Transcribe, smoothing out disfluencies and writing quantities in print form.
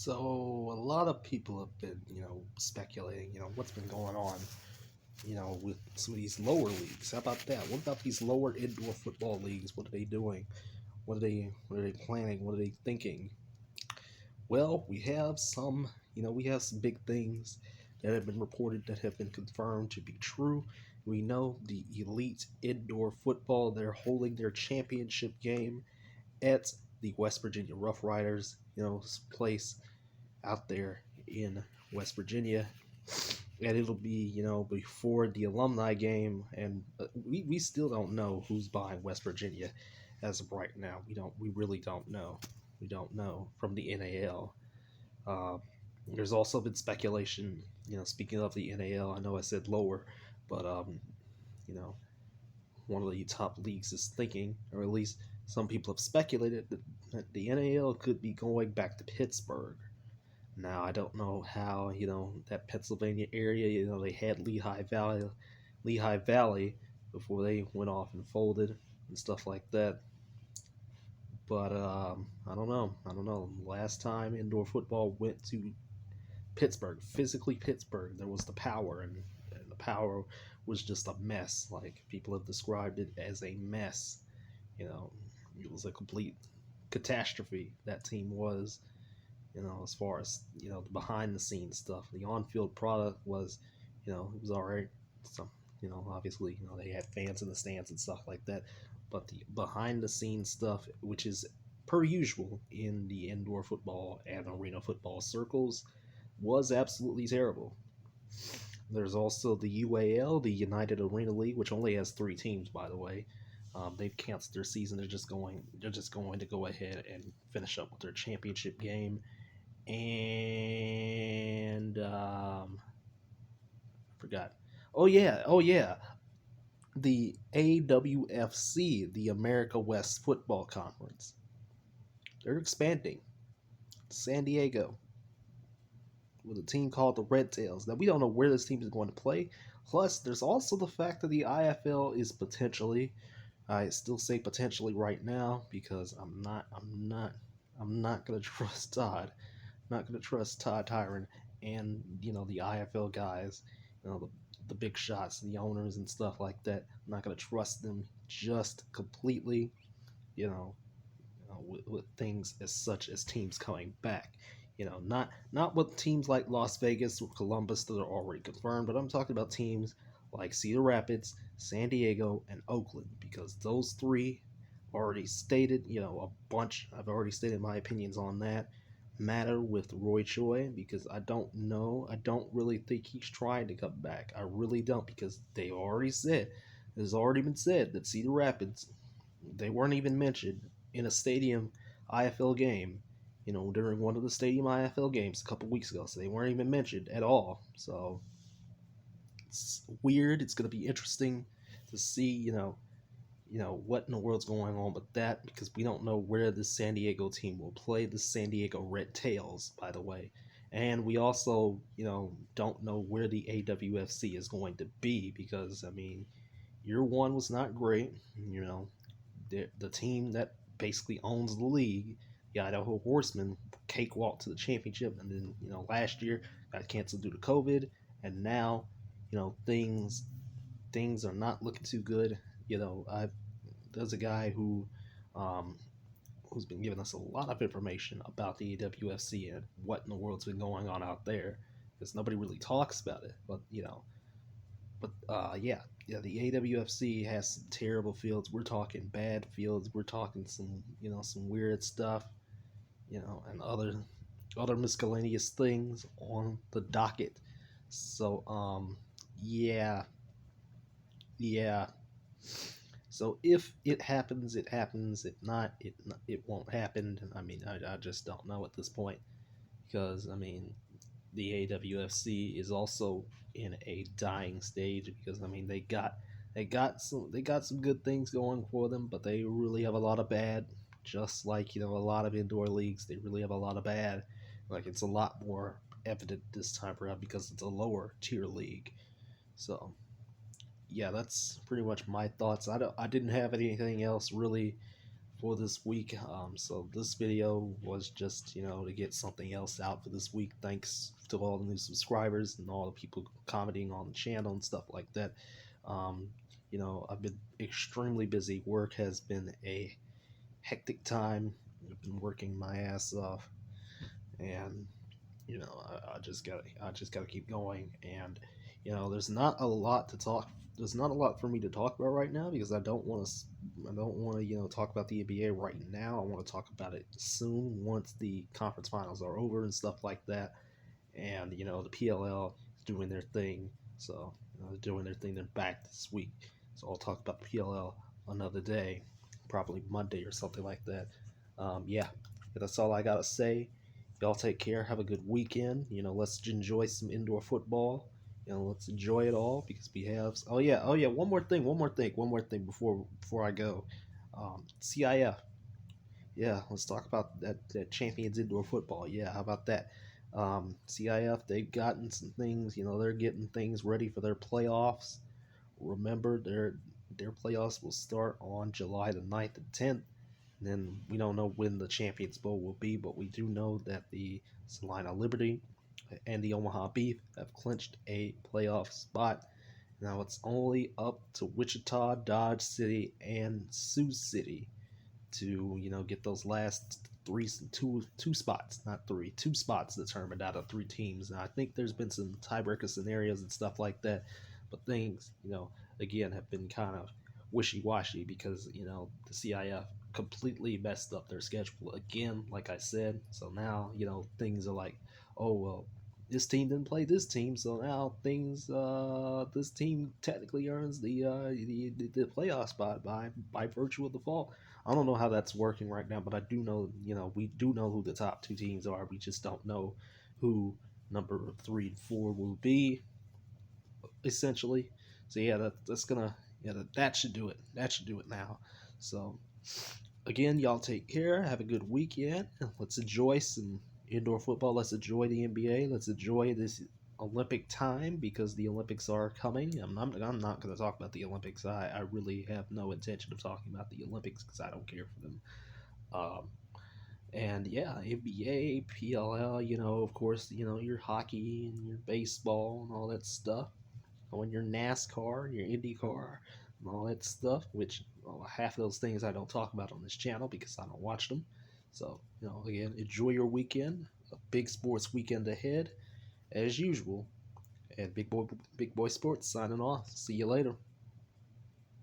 So a lot of people have been, speculating, what's been going on, with some of these lower leagues. How about that? What about these lower indoor football leagues? What are they doing? What are they planning? What are they thinking? Well, we have some big things that have been reported that have been confirmed to be true. We know the elite indoor football, they're holding their championship game at the West Virginia Rough Riders, place out there in West Virginia, and it'll be before the alumni game, and we still don't know who's buying West Virginia as of right now. We really don't know. We don't know from the NAL. Uh, there's also been speculation. Speaking of the NAL, I know I said lower, but you know, one of the top leagues is thinking, or at least some people have speculated that the NAL could be going back to Pittsburgh. Now I don't know how that Pennsylvania area. They had Lehigh Valley before they went off and folded and stuff like that. But I don't know. I don't know. Last time indoor football went to Pittsburgh, physically Pittsburgh, there was the power, and the power was just a mess. Like people have described it as a mess. You know, it was a complete catastrophe. That team was, as far as the behind the scenes stuff. The on field product was, it was all right. Some, obviously, they had fans in the stands and stuff like that, but the behind the scenes stuff, which is per usual in the indoor football and arena football circles, was absolutely terrible. There's also the UAL, the United Arena League, which only has three teams, by the way. They've canceled their season. They're just going to go ahead and finish up with their championship game. And I forgot. Oh yeah, the AWFC, the America West Football Conference. They're expanding. San Diego with a team called the Red Tails. Now we don't know where this team is going to play. Plus, there's also the fact that the IFL is potentially. I still say potentially right now because I'm not gonna trust Todd. Not gonna trust Todd Tyron and the IFL guys, the big shots, the owners and stuff like that. I'm not gonna trust them just completely. You know, with things as such as teams coming back. Not with teams like Las Vegas or Columbus that are already confirmed, but I'm talking about teams like Cedar Rapids, San Diego, and Oakland because those three already stated. A bunch. I've already stated my opinions on that matter with Roy Choi because I don't know. I don't really think he's trying to come back. I really don't because they already said, it has already been said that Cedar Rapids, they weren't even mentioned in a stadium IFL game, during one of the stadium IFL games a couple weeks ago. So they weren't even mentioned at all. So it's weird. It's going to be interesting to see, what in the world's going on with that because we don't know where the San Diego team will play. The San Diego Red Tails, by the way. And we also, don't know where the AWFC is going to be because, I mean, year one was not great. The team that basically owns the league, the Idaho Horsemen, cakewalk to the championship, and then last year got canceled due to COVID, and now things are not looking too good. I There's a guy um, who's been giving us a lot of information about the AWFC and what in the world's been going on out there because nobody really talks about it. But the AWFC has some terrible fields. We're talking bad fields. We're talking some weird stuff, and other miscellaneous things on the docket. So yeah, yeah. So if it happens, it happens. If not, it won't happen. I mean, I just don't know at this point because I mean, the AWFC is also in a dying stage because I mean they got some good things going for them, but they really have a lot of bad. Just like a lot of indoor leagues, they really have a lot of bad. Like it's a lot more evident this time around because it's a lower tier league. So yeah, that's pretty much my thoughts. I didn't have anything else really for this week. So this video was just, to get something else out for this week. Thanks to all the new subscribers and all the people commenting on the channel and stuff like that. Um, I've been extremely busy. Work has been a hectic time. I've been working my ass off, and I just gotta keep going. And there's not a lot to talk. There's not a lot for me to talk about right now because I don't want to talk about the NBA right now. I want to talk about it soon once the conference finals are over and stuff like that. And the PLL is doing their thing. So they're doing their thing. They're back this week. So I'll talk about the PLL another day, probably Monday or something like that. Yeah, that's all I gotta say. Y'all take care. Have a good weekend. Let's enjoy some indoor football. Let's enjoy it all because we have. Oh yeah. One more thing before I go. CIF. Yeah, let's talk about that Champions Indoor Football. Yeah, how about that? CIF, they've gotten some things. They're getting things ready for their playoffs. Remember, their playoffs will start on July the 9th and 10th. And then we don't know when the Champions Bowl will be, but we do know that the Salina Liberty and the Omaha Beef have clinched a playoff spot. Now it's only up to Wichita, Dodge City, and Sioux City to get those last two spots, not three, two spots determined out of three teams. Now I think there's been some tiebreaker scenarios and stuff like that, but things again have been kind of wishy-washy because the CIF completely messed up their schedule again, like I said. So now things are like, oh well, this team didn't play this team, so now this team technically earns the playoff spot by virtue of the fall. I don't know how that's working right now, but I do know, we do know who the top two teams are. We just don't know who number 3 and 4 will be, essentially. So yeah, that should do it. That should do it now. So again, y'all take care. Have a good weekend. Let's enjoy some indoor football. Let's enjoy the NBA. Let's enjoy this Olympic time because the Olympics are coming. I'm not going to talk about the Olympics. I really have no intention of talking about the Olympics because I don't care for them. Um, and yeah, NBA, PLL, of course, your hockey and your baseball and all that stuff. On your NASCAR, your IndyCar, and all that stuff, which half of those things I don't talk about on this channel because I don't watch them. So, again, enjoy your weekend. A big sports weekend ahead, as usual. And Big Boy Sports signing off. See you later.